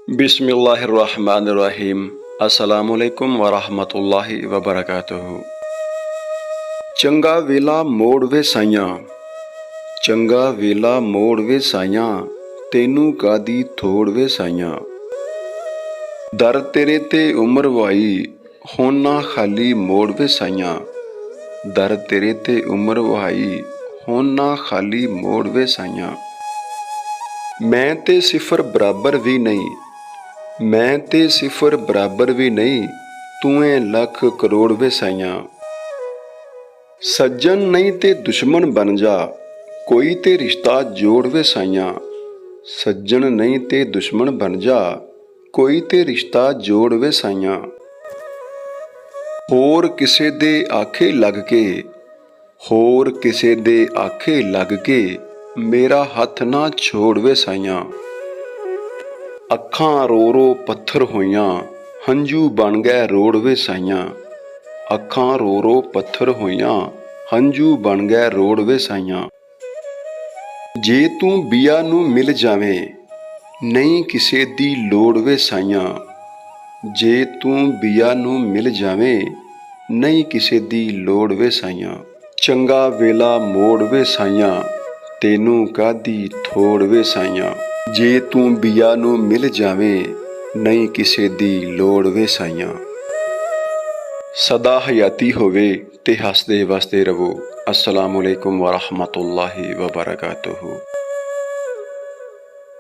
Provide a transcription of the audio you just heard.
बिस्मिल्लाहिर्रहमानिर्रहीम। अस्सलामुअलैकुम वरहमतुल्लाहि वबरकातुहू। चंगा वेला मोड़ वे साइयां, चंगा वेला मोड़ वे साइयां, तेनू कादी थोड़ वे साइयां। दर तेरे ते उम्र वाई, हुण ना खाली मोड़ वे साइयां। दर तेरे ते उम्र वाई, हुण ना खाली मोड़ वे साइयां। मैं ते सिफर बराबर भी नहीं, मैं ते सिफर बराबर भी नहीं, तूं ऐ लख करोड़ वे साइयां। सज्जन नहीं ते दुश्मन बन जा, कोई ते रिश्ता जोड़ वे साइयां। सज्जन नहीं ते दुश्मन बन जा, कोई ते रिश्ता जोड़ वे साइयां। होर किसे दे आखे लग के, होर किसे दे आखे लग के, मेरा हथ ना छोड़ वे साइयां। ਅੱਖਾਂ ਰੋ ਰੋ ਪੱਥਰ ਹੋਈਆਂ, ਹੰਝੂ ਬਣ ਗਏ ਰੋੜ ਵੇ ਸਾਈਆਂ। ਅੱਖਾਂ ਰੋ ਰੋ ਪੱਥਰ ਹੋਈਆਂ, ਹੰਝੂ ਬਣ ਗਏ ਰੋੜ ਵੇ ਸਾਈਆਂ। ਜੇ ਤੂੰ ਬੀਆ ਨੂੰ ਮਿਲ ਜਾਵੇਂ, ਨਹੀਂ ਕਿਸੇ ਦੀ ਲੋੜ ਵੇ ਸਾਈਆਂ। ਜੇ ਤੂੰ ਬੀਆ ਨੂੰ ਮਿਲ ਜਾਵੇਂ, ਨਹੀਂ ਕਿਸੇ ਦੀ ਲੋੜ ਵੇ ਸਾਈਆਂ। ਚੰਗਾ ਵੇਲਾ ਮੋੜ ਵੇ ਸਾਈਆਂ, ਤੈਨੂੰ ਕਾਹਦੀ ਥੋੜ ਵੇ ਸਾਈਆਂ। ਜੇ ਤੂੰ ਬੀਆ ਨੂੰ ਮਿਲ ਜਾਵੇਂ, ਨਹੀਂ ਕਿਸੇ ਦੀ ਲੋੜ ਵੇ ਸਾਈਆਂ। ਸਦਾ ਹਯਾਤੀ ਹੋਵੇ ਤੇ ਹੱਸਦੇ ਵਸਦੇ ਰਵੋ। ਅਸਲਾਮੁਅਲੈਕੁਮ ਵਰਹਿਮਤੁল্লাহি ਵਬਰਕਾਤੁਹੂ।